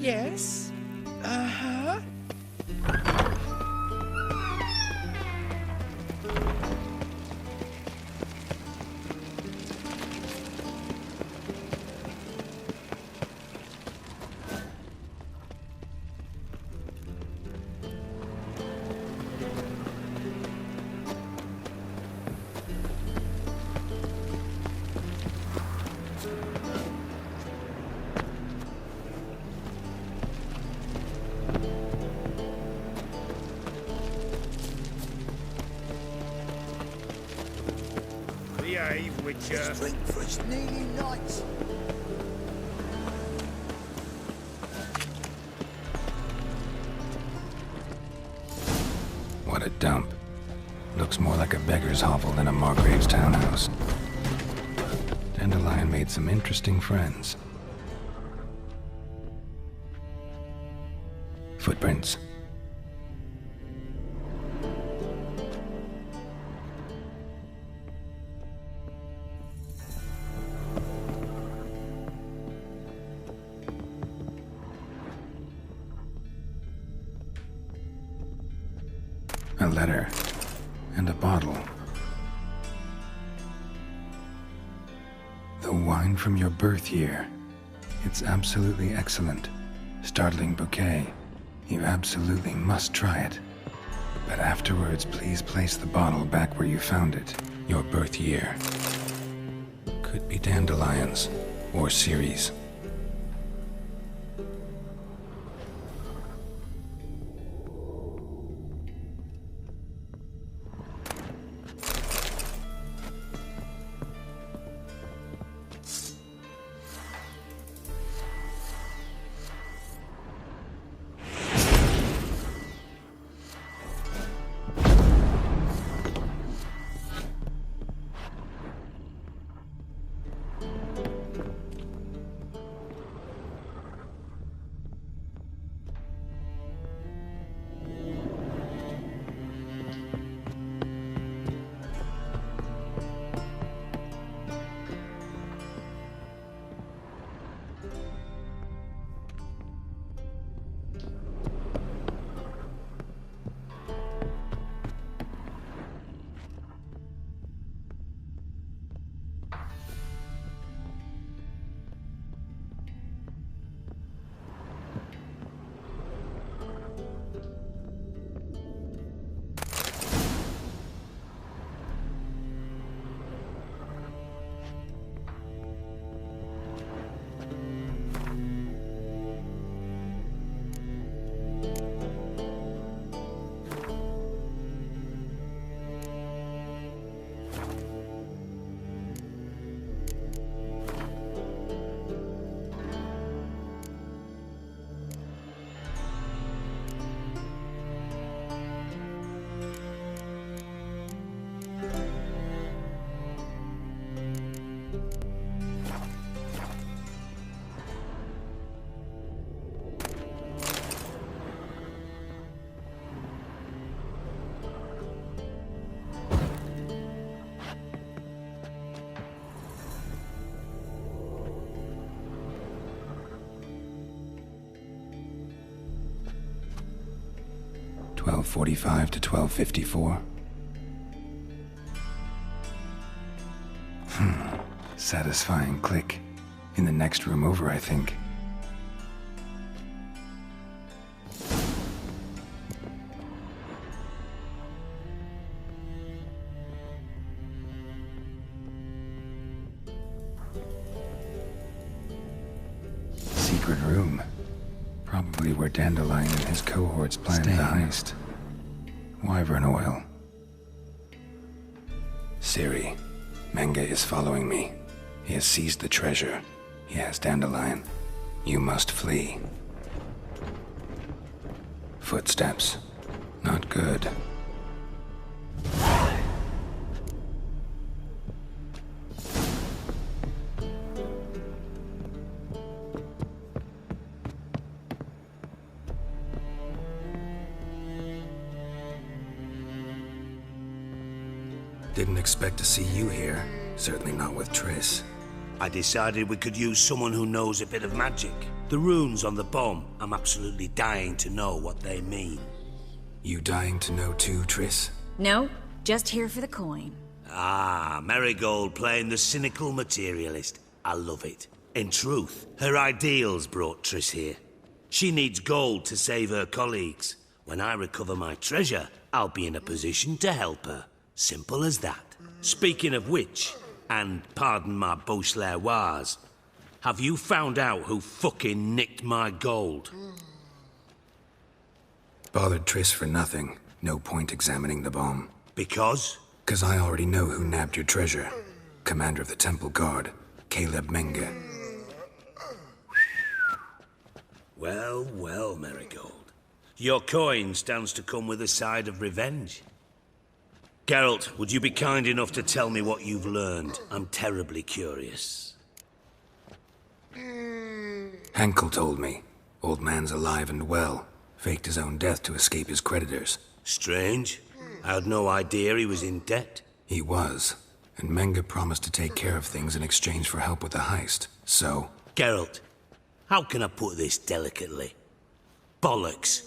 Yes? Uh-huh. Behave, Witcher. Drink for its nearly night. What a dump. Looks more like a beggar's hovel than a Margrave's townhouse. Dandelion made some interesting friends. Footprints. A letter. And a bottle. The wine from your birth year. It's absolutely excellent. Startling bouquet. You absolutely must try it. But afterwards, please place the bottle back where you found it. Your birth year. Could be dandelions. Or Ceres. .45 to 12:54. Satisfying click. In the next room over, I think. Secret room. Probably where Dandelion and his cohorts planned the heist. Wyvern oil. Ciri, Menge is following me. He has seized the treasure. He has Dandelion. You must flee. Footsteps. Not good. Didn't expect to see you here. Certainly not with Triss. I decided we could use someone who knows a bit of magic. The runes on the bomb, I'm absolutely dying to know what they mean. You dying to know too, Triss? No, just here for the coin. Ah, Marigold playing the cynical materialist. I love it. In truth, her ideals brought Triss here. She needs gold to save her colleagues. When I recover my treasure, I'll be in a position to help her. Simple as that. Speaking of which, and pardon my Beauclervois, have you found out who fucking nicked my gold? Bothered Triss for nothing. No point examining the bomb. Because? 'Cause I already know who nabbed your treasure. Commander of the Temple Guard, Caleb Menge. Well, well, Marigold. Your coin stands to come with a side of revenge. Geralt, would you be kind enough to tell me what you've learned? I'm terribly curious. Henkel told me. Old man's alive and well. Faked his own death to escape his creditors. Strange. I had no idea he was in debt. He was. And Menge promised to take care of things in exchange for help with the heist. So... Geralt, how can I put this delicately? Bollocks.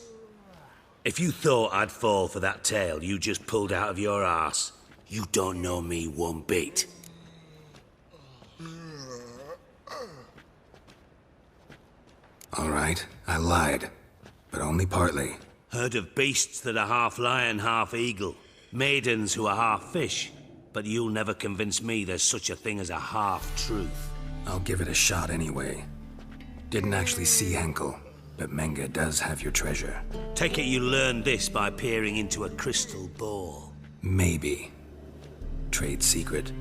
If you thought I'd fall for that tale you just pulled out of your arse, you don't know me one bit. All right, I lied. But only partly. Heard of beasts that are half lion, half eagle. Maidens who are half fish. But you'll never convince me there's such a thing as a half-truth. I'll give it a shot anyway. Didn't actually see Henkel, but Menge does have your treasure. Take it you learned this by peering into a crystal ball. Maybe. Trade secret.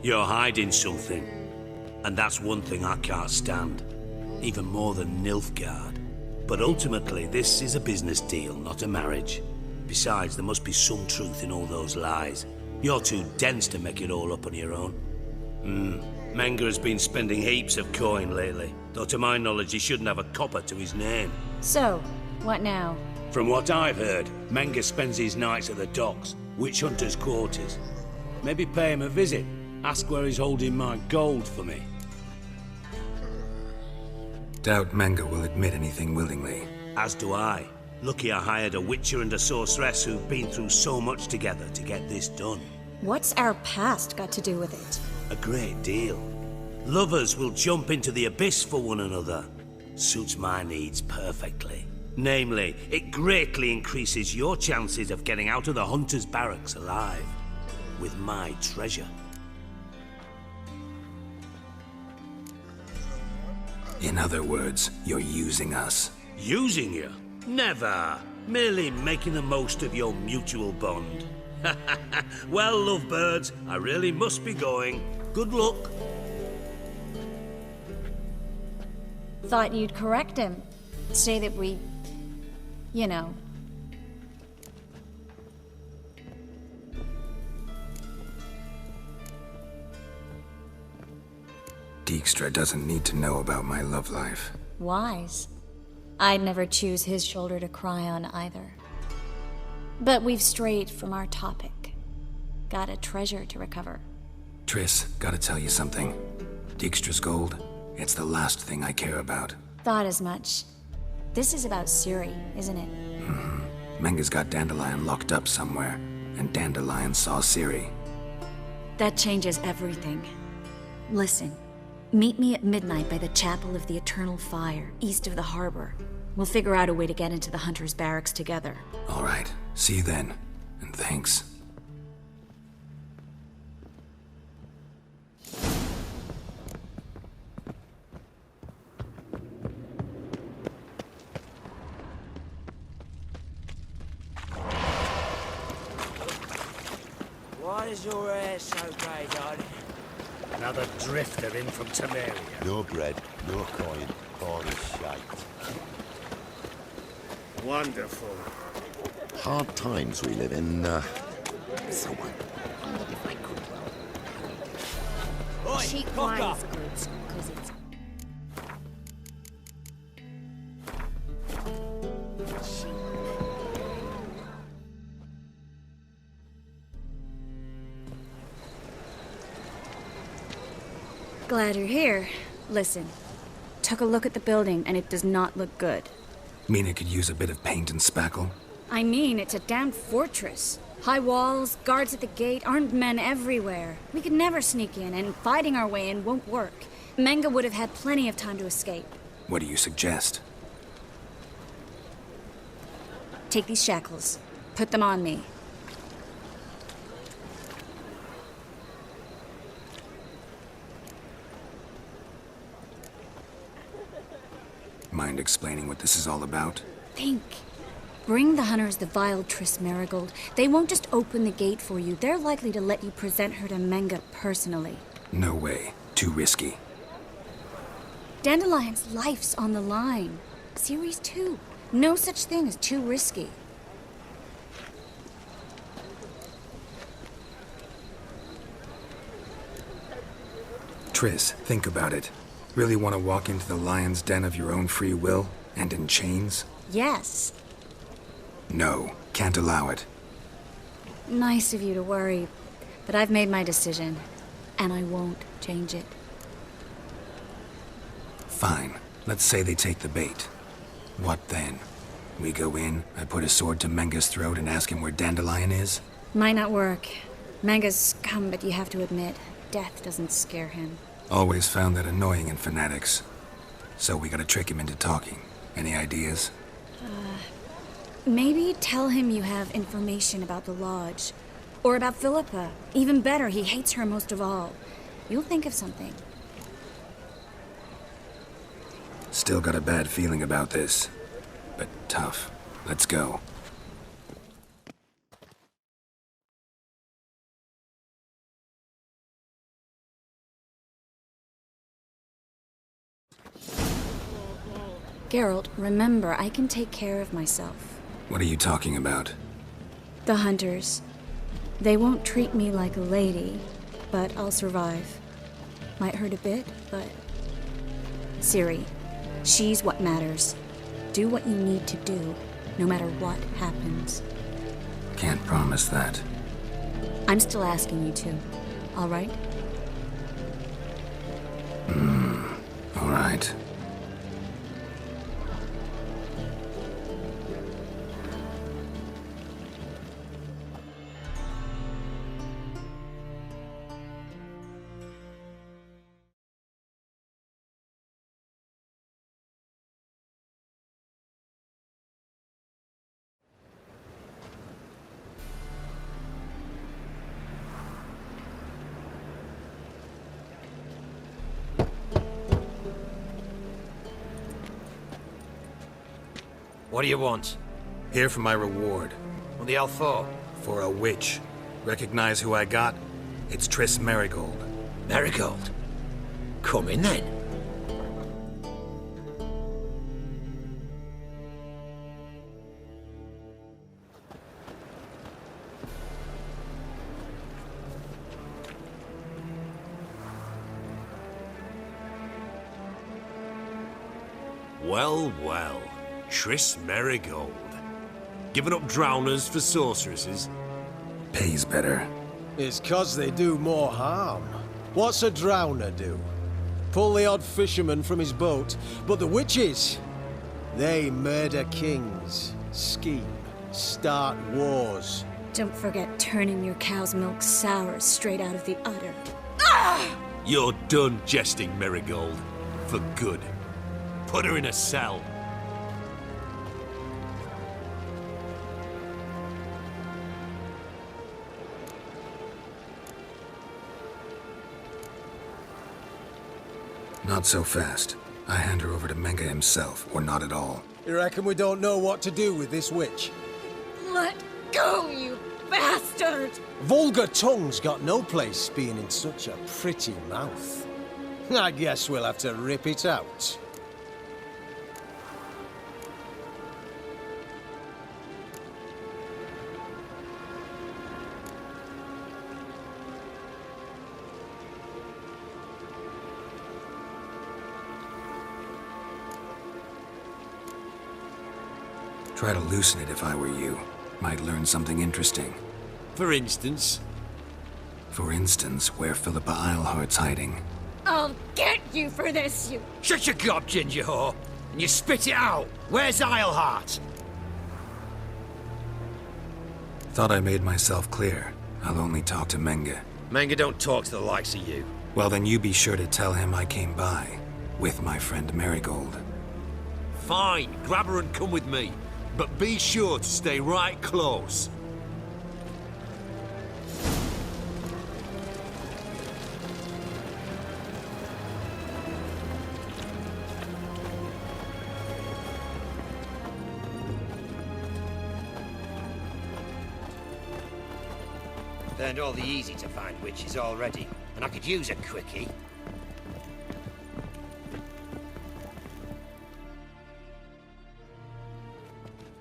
You're hiding something. And that's one thing I can't stand. Even more than Nilfgaard. But ultimately, this is a business deal, not a marriage. Besides, there must be some truth in all those lies. You're too dense to make it all up on your own. Menge has been spending heaps of coin lately. Though to my knowledge, he shouldn't have a copper to his name. So, what now? From what I've heard, Menge spends his nights at the docks, witch hunters' quarters. Maybe pay him a visit. Ask where he's holding my gold for me. Doubt Menge will admit anything willingly. As do I. Lucky I hired a witcher and a sorceress who've been through so much together to get this done. What's our past got to do with it? A great deal. Lovers will jump into the abyss for one another. Suits my needs perfectly. Namely, it greatly increases your chances of getting out of the hunter's barracks alive. With my treasure. In other words, you're using us. Using you? Never. Merely making the most of your mutual bond. Well, lovebirds, I really must be going. Good luck. Thought you'd correct him. Say that we... you know... Dijkstra doesn't need to know about my love life. wise. I'd never choose his shoulder to cry on either. But we've strayed from our topic. Got a treasure to recover. Triss, gotta tell you something. Dijkstra's gold, it's the last thing I care about. Thought as much. This is about Ciri, isn't it? Menge's got Dandelion locked up somewhere, and Dandelion saw Ciri. That changes everything. Listen, meet me at midnight by the Chapel of the Eternal Fire, east of the harbor. We'll figure out a way to get into the Hunter's barracks together. All right, see you then, and thanks. Why is your hair so grey, darling? Another drifter in from Temeria. No bread, no coin, all is shite. Wonderful. Hard times we live in, someone. If I could. Cheap wine's good, 'cause it's... Glad you're here. Listen, took a look at the building and it does not look good. Mean it could use a bit of paint and spackle? I mean, it's a damn fortress. High walls, guards at the gate, armed men everywhere. We could never sneak in, and fighting our way in won't work. Menga would have had plenty of time to escape. What do you suggest? Take these shackles. Put them on me. Mind explaining what this is all about? Think. Bring the hunters the vile Triss Marigold. They won't just open the gate for you. They're likely to let you present her to Menga personally. No way. Too risky. Dandelion's life's on the line. Series 2. No such thing as too risky. Triss, think about it. Really want to walk into the lion's den of your own free will? And in chains? Yes. No, can't allow it. Nice of you to worry, but I've made my decision, and I won't change it. Fine. Let's say they take the bait. What then? We go in, I put a sword to Menga's throat and ask him where Dandelion is? Might not work. Menga's scum, but you have to admit, death doesn't scare him. Always found that annoying in fanatics. So we gotta trick him into talking. Any ideas? Maybe tell him you have information about the Lodge. Or about Philippa. Even better, he hates her most of all. You'll think of something. Still got a bad feeling about this. But tough. Let's go. Geralt, remember, I can take care of myself. What are you talking about? The hunters. They won't treat me like a lady, but I'll survive. Might hurt a bit, but... Ciri, she's what matters. Do what you need to do, no matter what happens. Can't promise that. I'm still asking you to, all right? All right. What do you want? Here for my reward. What the hell for? For a witch. Recognize who I got? It's Triss Marigold. Marigold? Come in then. Well, well. Triss Marigold. Giving up drowners for sorceresses? Pays better. It's 'cause they do more harm. What's a drowner do? Pull the odd fisherman from his boat, but the witches, they murder kings, scheme, start wars. Don't forget turning your cow's milk sour straight out of the udder. You're done jesting, Marigold. For good. Put her in a cell. Not so fast. I hand her over to Menga himself, or not at all. You reckon we don't know what to do with this witch? Let go, you bastard! Vulgar tongue's got no place being in such a pretty mouth. I guess we'll have to rip it out. Try to loosen it if I were you. Might learn something interesting. For instance? For instance, where Philippa Eilhart's hiding. I'll get you for this, you... Shut your gob, ginger whore, and you spit it out. Where's Isleheart? Thought I made myself clear. I'll only talk to Menge. Menge don't talk to the likes of you. Well, then you be sure to tell him I came by. With my friend Marigold. Fine, grab her and come with me. But be sure to stay right close. Learned all the easy-to-find witches already, and I could use a quickie.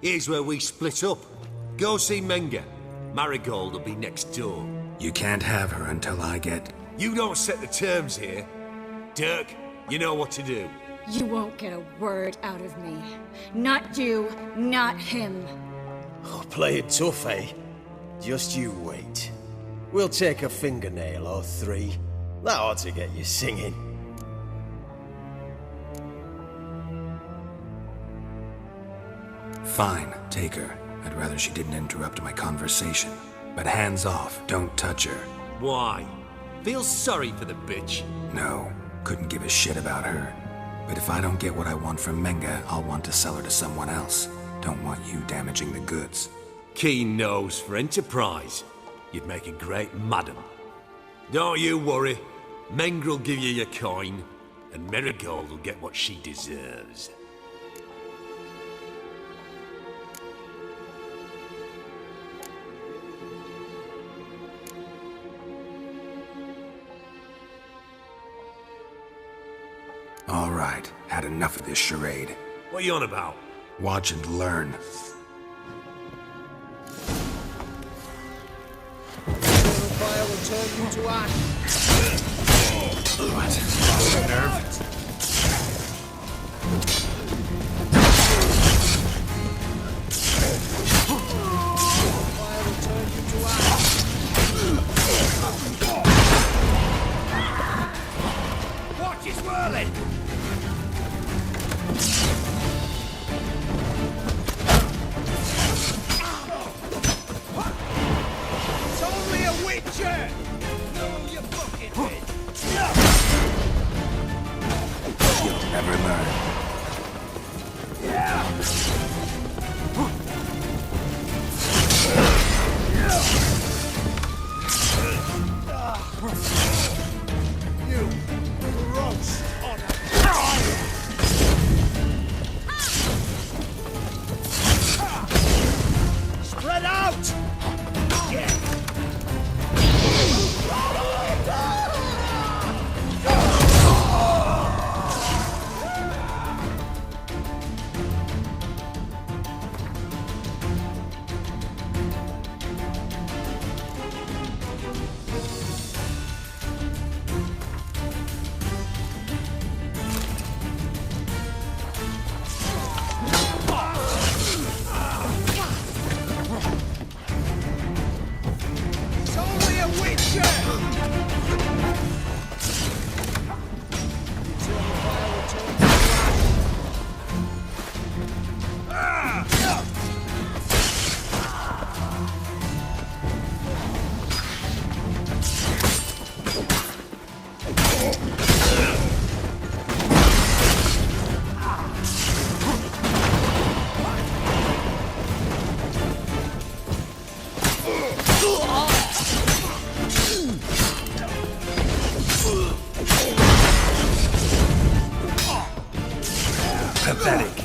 Here's where we split up. Go see Menge. Marigold will be next door. You can't have her until I get... You don't set the terms here. Dirk, you know what to do. You won't get a word out of me. Not you, not him. Oh, play it tough, eh? Just you wait. We'll take a fingernail or three. That ought to get you singing. Fine, take her. I'd rather she didn't interrupt my conversation. But hands off, don't touch her. Why? Feel sorry for the bitch. No, couldn't give a shit about her. But if I don't get what I want from Menge, I'll want to sell her to someone else. Don't want you damaging the goods. Keen nose for enterprise. You'd make a great madam. Don't you worry. Mengrel will give you your coin, and Marigold will get what she deserves. All right, had enough of this charade. What are you on about? Watch and learn. Fire will turn you to ash. What? Nerve? Fire will turn you to ash. Watch it swirling! It's only a witcher! No, you fucking bitch! You'll never learn. You roast on a Spread out! It's only a witcher! Eternal fire will turn you to Pathetic.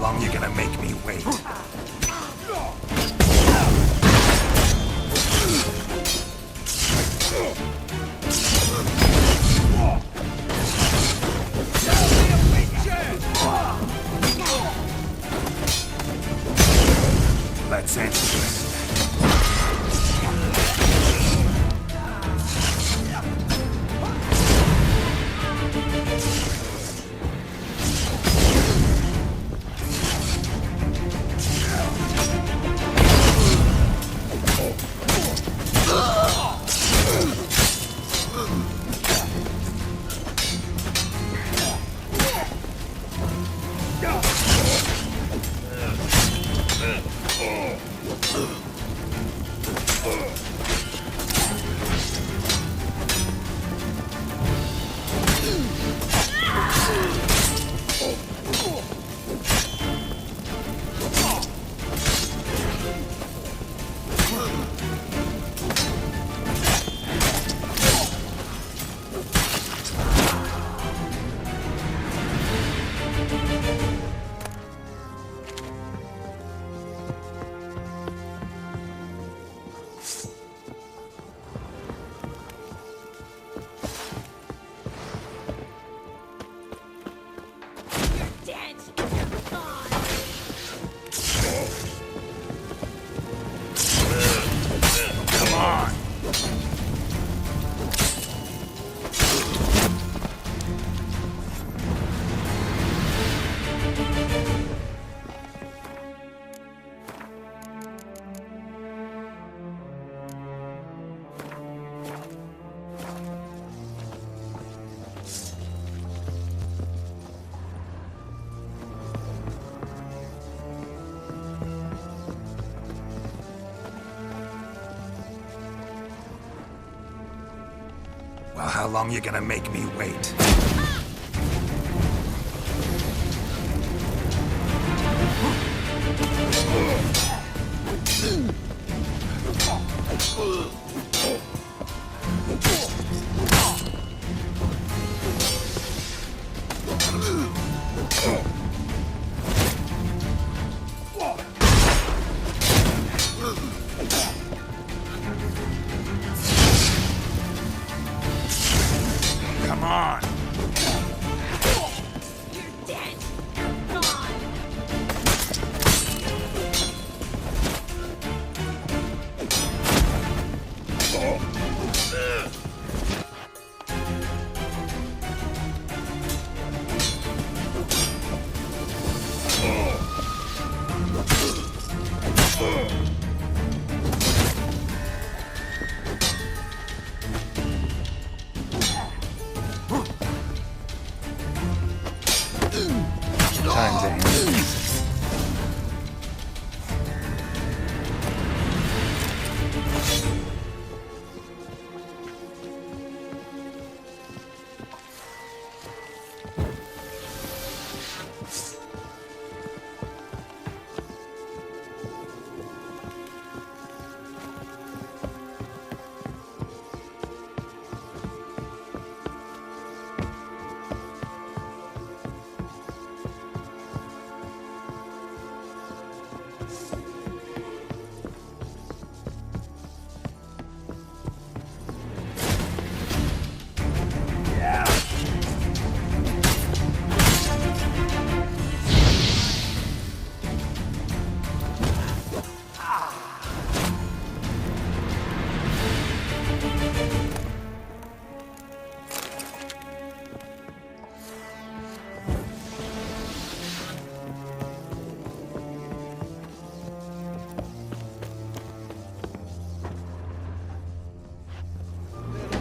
long you gonna make me wait? Let's answer this. Well, how long you gonna make me wait? Come on! You're dead! Gone! Time to end this.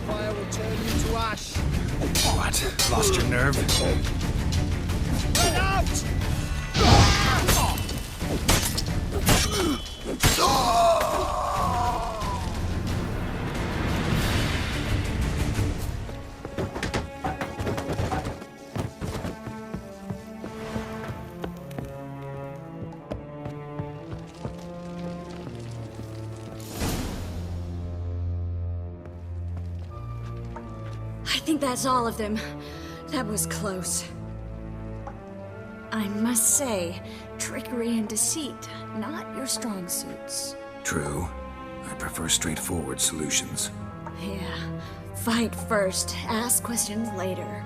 Fire will turn you to ash. What? Lost your nerve? Get out! I think that's all of them. That was close. I must say, trickery and deceit, not your strong suits. True. I prefer straightforward solutions. Yeah. Fight first, ask questions later.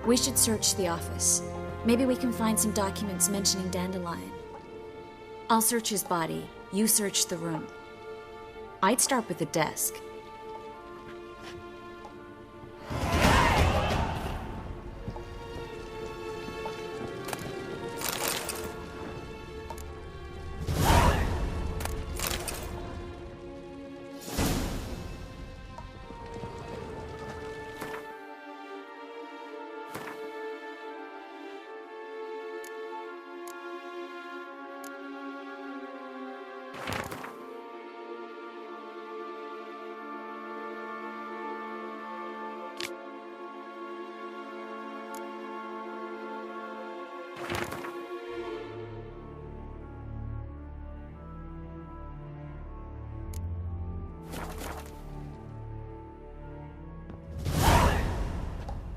We should search the office. Maybe we can find some documents mentioning Dandelion. I'll search his body. You search the room. I'd start with the desk.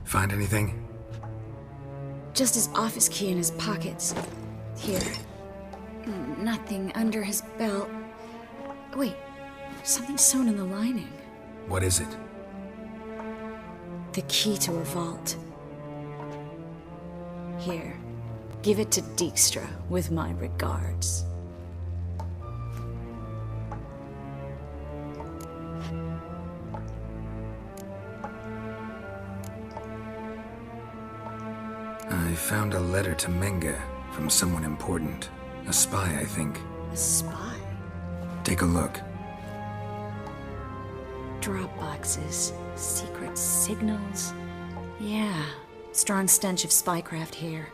Find anything? Just his office key in his pockets. Here. Nothing under his belt. Wait, something sewn in the lining. What is it? The key to a vault. Here. Give it to Dijkstra with my regards. I found a letter to Menga from someone important. A spy, I think. A spy? Take a look. Drop boxes, secret signals. Yeah, strong stench of spycraft here.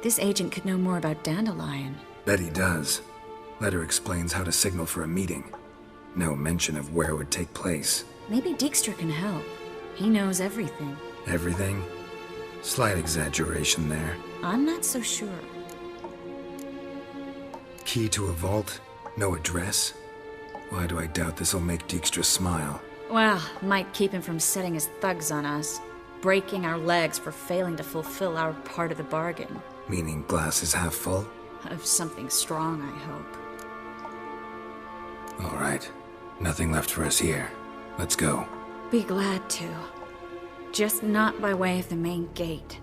This agent could know more about Dandelion. Bet he does. Letter explains how to signal for a meeting. No mention of where it would take place. Maybe Dijkstra can help. He knows everything. Everything? Slight exaggeration there. I'm not so sure. Key to a vault? No address? Why do I doubt this'll make Dijkstra smile? Well, might keep him from setting his thugs on us. Breaking our legs for failing to fulfill our part of the bargain. Meaning glass is half full? Of something strong, I hope. All right. Nothing left for us here. Let's go. Be glad to. Just not by way of the main gate.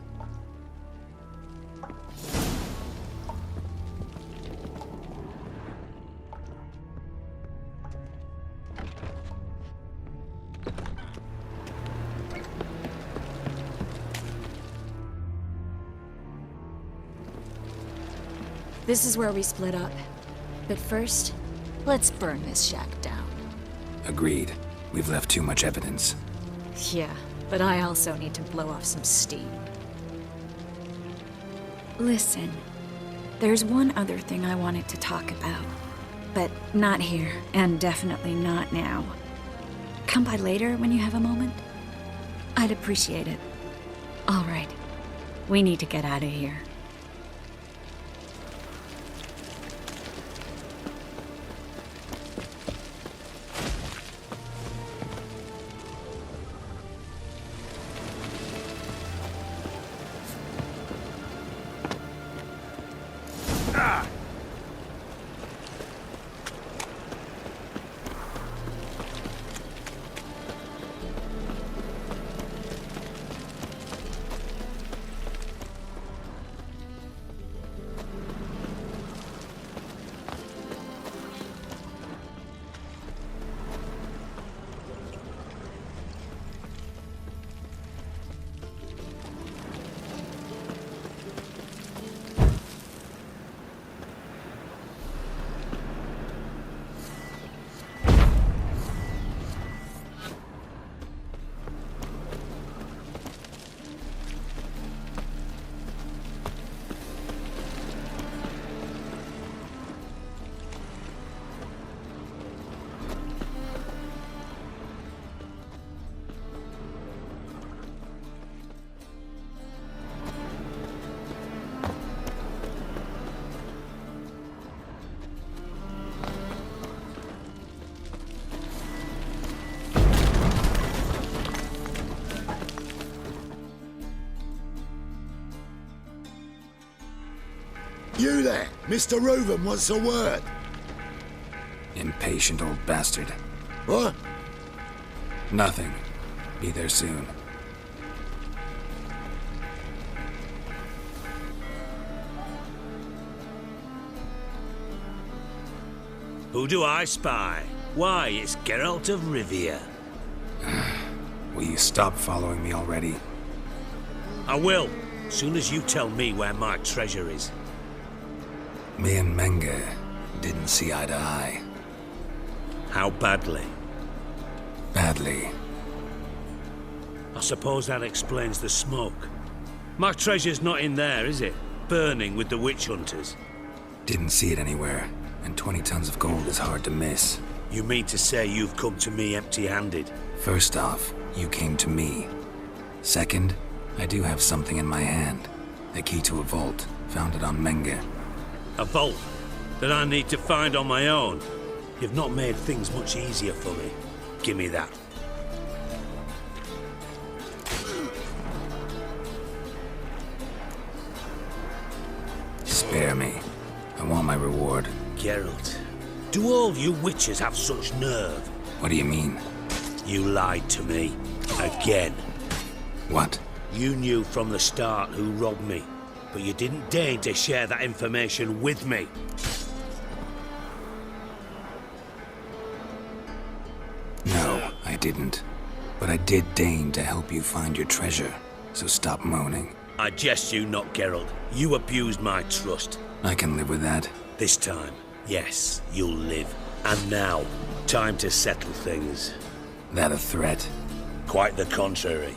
This is where we split up. But first, let's burn this shack down. Agreed. We've left too much evidence. Yeah, but I also need to blow off some steam. Listen, there's one other thing I wanted to talk about. But not here, and definitely not now. Come by later when you have a moment? I'd appreciate it. All right, we need to get out of here. You there, Mr. Reuven wants a word. Impatient old bastard. What? Nothing. Be there soon. Who do I spy? Why, it's Geralt of Rivia. Will you stop following me already? I will, soon as you tell me where my treasure is. Me and Menge didn't see eye to eye. How badly? Badly. I suppose that explains the smoke. My treasure's not in there, is it? Burning with the witch hunters. Didn't see it anywhere, and 20 tons of gold is hard to miss. You mean to say you've come to me empty-handed? First off, you came to me. Second, I do have something in my hand. A key to a vault, found it on Menge. A vault that I need to find on my own? You've not made things much easier for me. Give me that. Spare me. I want my reward. Geralt, do all you witches have such nerve? What do you mean? You lied to me. Again. What? You knew from the start who robbed me, but you didn't deign to share that information with me. No, I didn't. But I did deign to help you find your treasure, so stop moaning. I jest you not, Geralt. You abused my trust. I can live with that. This time, yes, you'll live. And now, time to settle things. That a threat? Quite the contrary.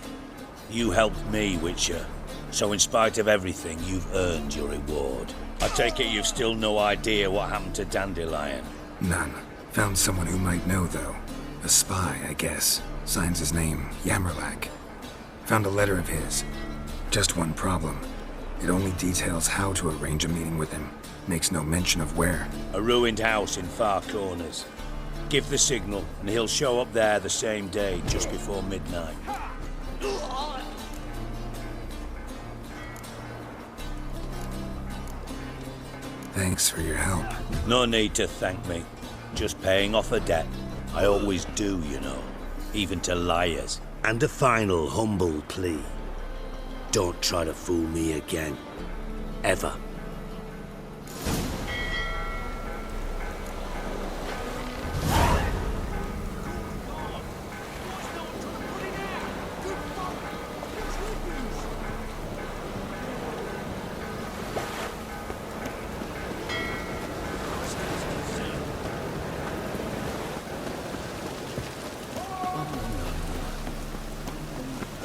You helped me, Witcher. So in spite of everything, you've earned your reward. I take it you've still no idea what happened to Dandelion. None. Found someone who might know, though. A spy, I guess. Signs his name, Yammerlak. Found a letter of his. Just one problem. It only details how to arrange a meeting with him. Makes no mention of where. A ruined house in Far Corners. Give the signal, and he'll show up there the same day, just before midnight. Thanks for your help. No need to thank me. Just paying off a debt. I always do, you know. Even to liars. And a final humble plea. Don't try to fool me again. Ever.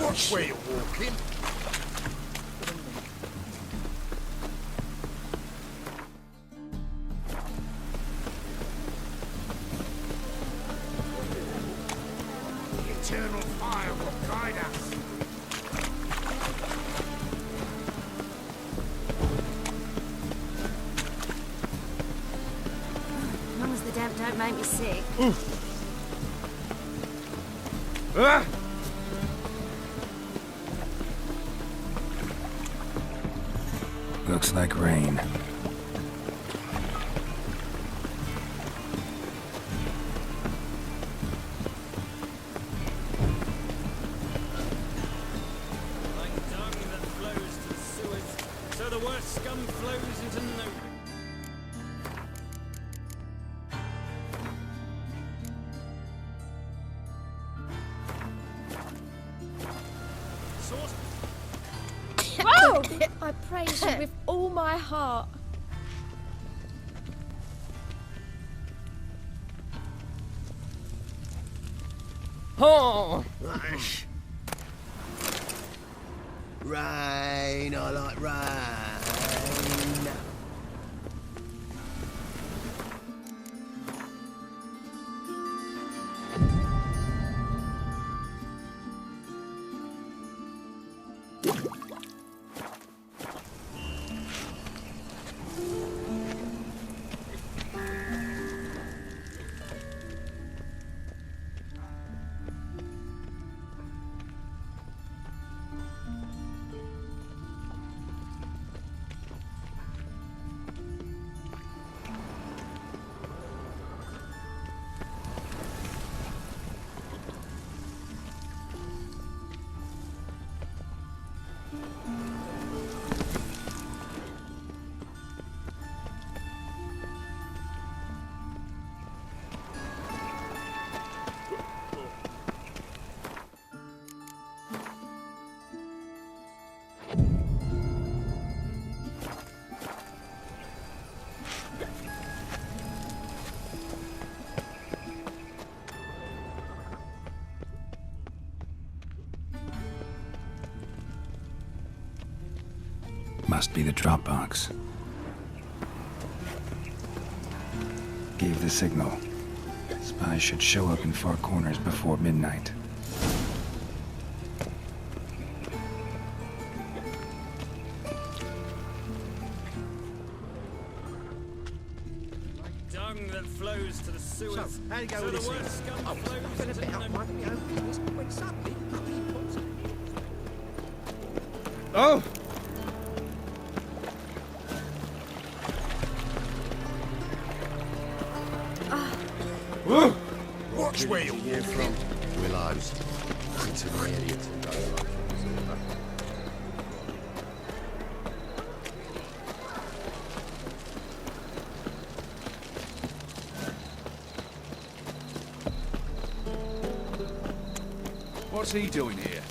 Watch where you're walking. The eternal fire will guide us. As long as the damp don't make me sick. Looks like rain. Like dung that flows to the sewers, so the worst scum flows into nowhere. Whoa! I praise you with all my heart. Oh! Rain, I like rain. Must be the drop box. Gave the signal. Spies should show up in Far Corners before midnight. Dung that flows to the sewers. So, how'd it go so with the this worst thing? scum I was flows nothing into about the... minding my own business when suddenly up he pops. Oh! Watch where you're Here from Willows. Intermediate and go like What's he doing here?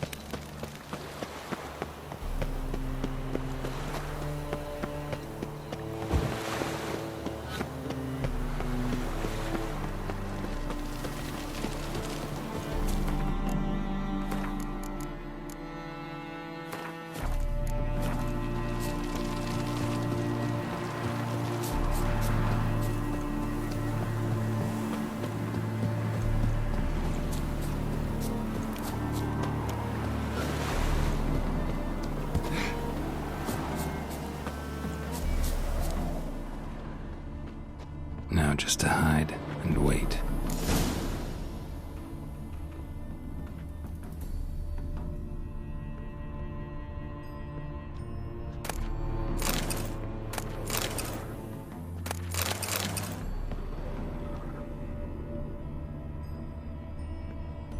Now just to hide and wait.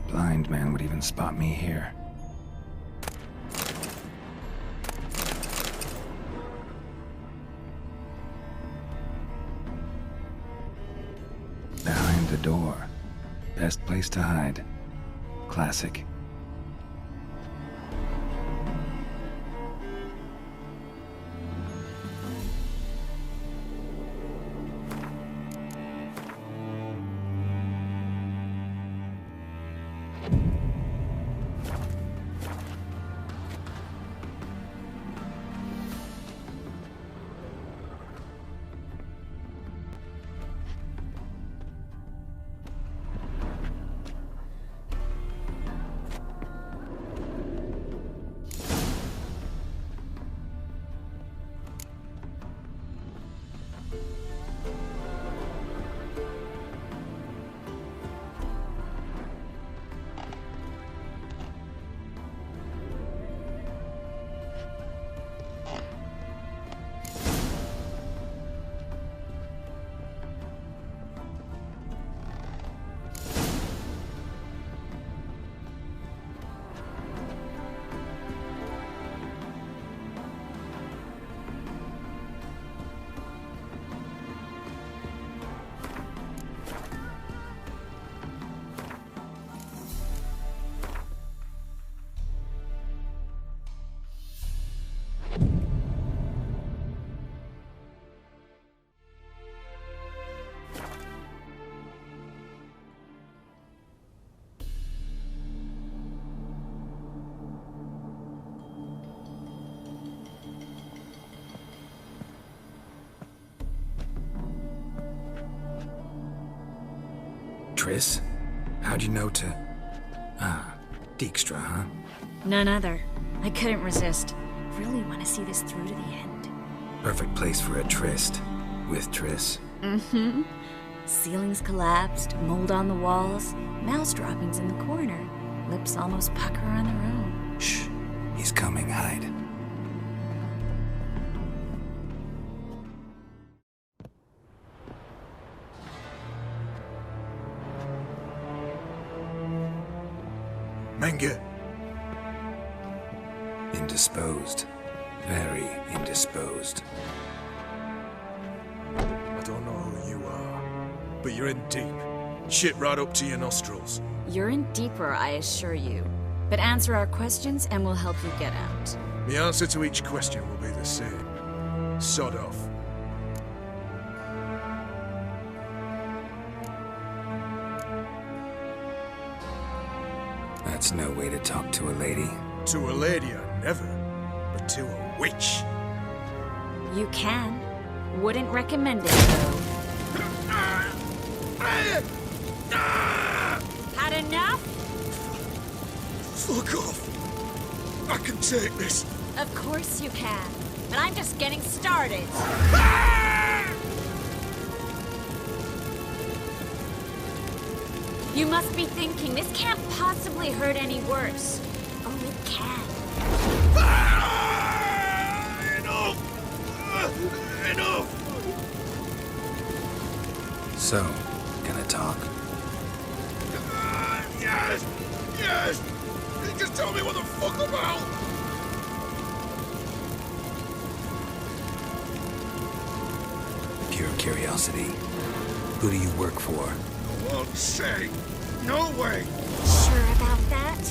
Blind man would even spot me here. Behind the door. Best place to hide. Classic. Triss? How'd you know to... Ah, Dijkstra, huh? None other. I couldn't resist. Really want to see this through to the end. Perfect place for a tryst. With Triss. Mm-hmm. Ceilings collapsed, mold on the walls, mouse droppings in the corner. Lips almost pucker on their own. Shh. He's coming, hide. Menge. Indisposed. Very indisposed. I don't know who you are, but you're in deep. Shit right up to your nostrils. You're in deeper, I assure you. But answer our questions and we'll help you get out. The answer to each question will be the same. Sod off. That's no way to talk to a lady. To a lady, I never. But to a witch. You can. Wouldn't recommend it, though. Had enough? Fuck off. I can take this. Of course you can. But I'm just getting started. You must be thinking, this can't possibly hurt any worse. Oh, it can. Enough! Enough! So, gonna talk? Yes! Yes! Just tell me what the fuck about! Pure curiosity. Who do you work for? I won't say. No way! Sure about that?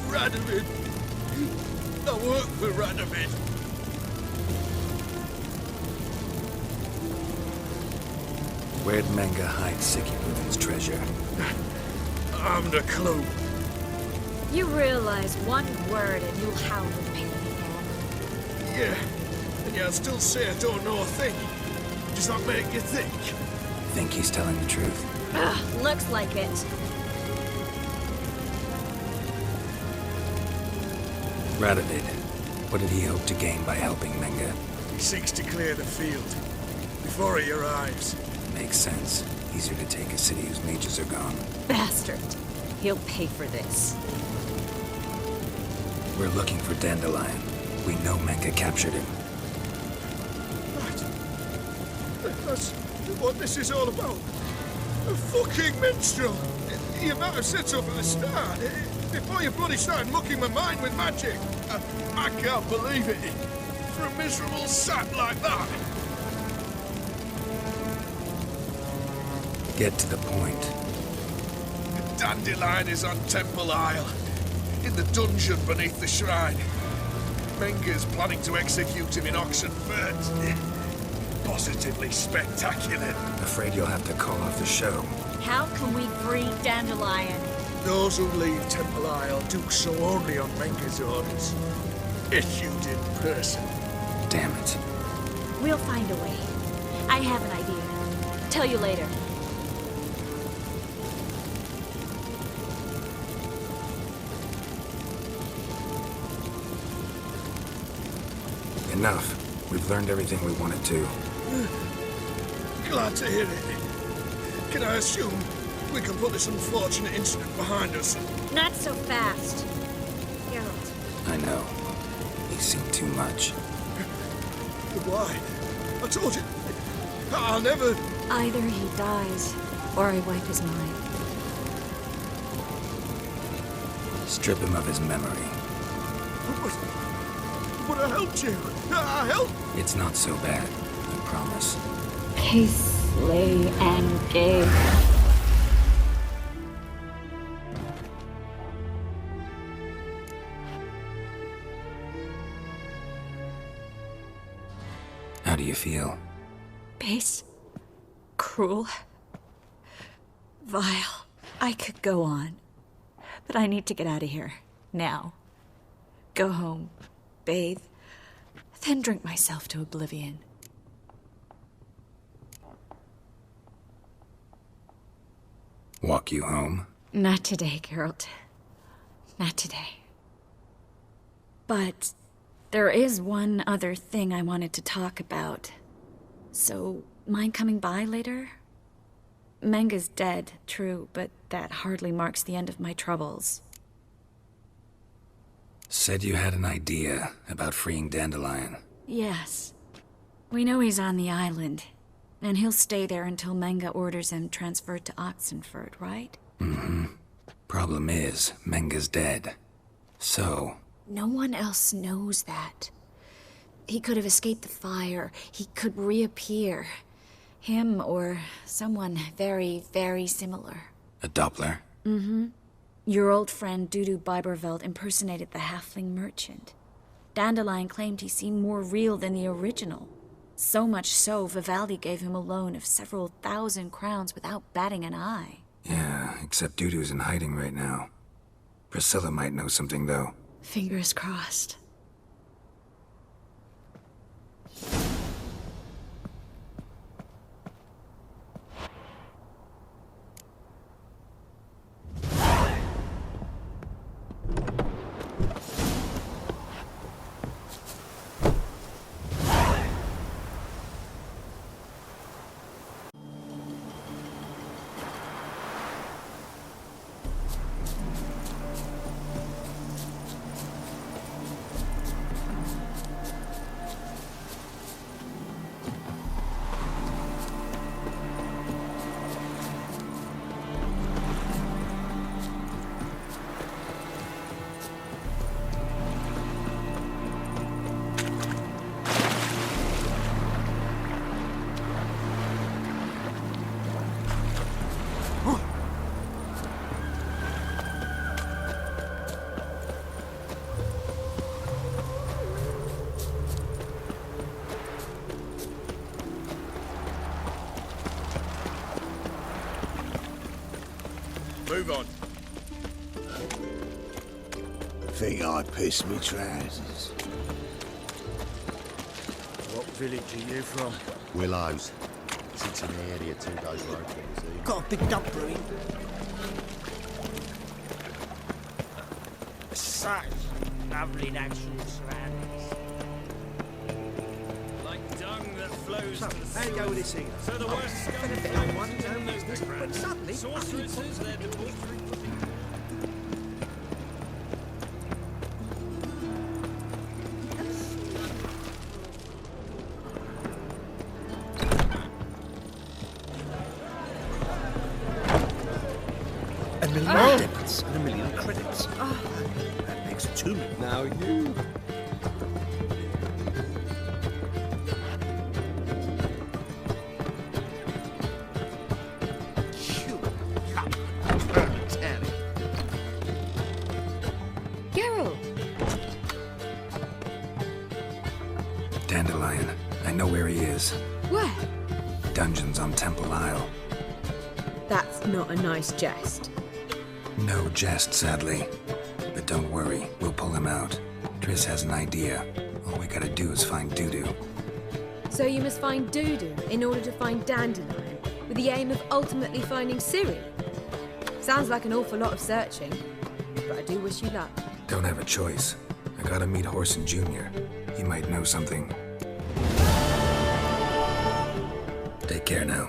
Radovid. I work for Radovid. Where'd Menga hide Sicky Bruden's treasure? I haven't a clue. You realize one word and you'll howl with pain again. Yeah, and yet I still say I don't know a thing. Does that make you think? Think he's telling the truth? Ugh, looks like it. Radovid, what did he hope to gain by helping Menga? He seeks to clear the field before he arrives. Makes sense. Easier to take a city whose mages are gone. Bastard. He'll pay for this. We're looking for Dandelion. We know Menga captured him. Right. That's what this is all about. A fucking minstrel! You might have said so from the start. Before you bloody started mucking my mind with magic. I can't believe it. For a miserable sap like that. Get to the point. Dandelion is on Temple Isle. In the dungeon beneath the shrine. Menga's planning to execute him in Oxenfurt. Positively spectacular. Afraid you'll have to call off the show. How can we free Dandelion? Those who leave Temple Isle do so only on Menga's orders. Issued in person. Damn it. We'll find a way. I have an idea. Tell you later. Enough. We've learned everything we wanted to. Glad to hear it. Can I assume we can put this unfortunate incident behind us? Not so fast. Geralt. I know. He's seen too much. But why? I told you. I'll never... Either he dies, or I wipe his mind. Strip him of his memory. But I helped you. I helped. It's not so bad, I promise. Peace, lay, and gay. How do you feel? Base. Cruel. Vile. I could go on. But I need to get out of here. Now. Go home. Bathe. Then drink myself to oblivion. Walk you home? Not today, Geralt. Not today. But there is one other thing I wanted to talk about. So, mind coming by later? Menga's dead, true, but that hardly marks the end of my troubles. Said you had an idea about freeing Dandelion. Yes. We know he's on the island. And he'll stay there until Menga orders him transferred to Oxenford, right? Mm-hmm. Problem is, Menga's dead. So... No one else knows that. He could have escaped the fire. He could reappear. Him or someone very, very similar. A Doppler? Mm-hmm. Your old friend Dudu Biberveld impersonated the halfling merchant. Dandelion claimed he seemed more real than the original. So much so, Vivaldi gave him a loan of several 1,000 crowns without batting an eye. Yeah, except Dudu's in hiding right now. Priscilla might know something, though. Fingers crossed. Move on. Think I pissed me trousers. What village are you from? Willows. Sits in the area 2 days road from the sea. Got a big dump brewing. Such lovely natural surroundings. Like dung that flows to the How you go with this here? So the worst scum bit like one, flows in those but suddenly, sorceresses, their debauchery. A million debits and a million credits. That makes 2 million. Now you... Geralt! Dandelion. I know where he is. Where? Dungeons on Temple Isle. That's not a nice jest. No jest, sadly. But don't worry, we'll pull him out. Triss has an idea. All we gotta do is find Dudu. So you must find Dudu in order to find Dandelion, with the aim of ultimately finding Ciri. Sounds like an awful lot of searching, but I do wish you luck. Don't have a choice. I gotta meet Horson Jr. He might know something. Take care now.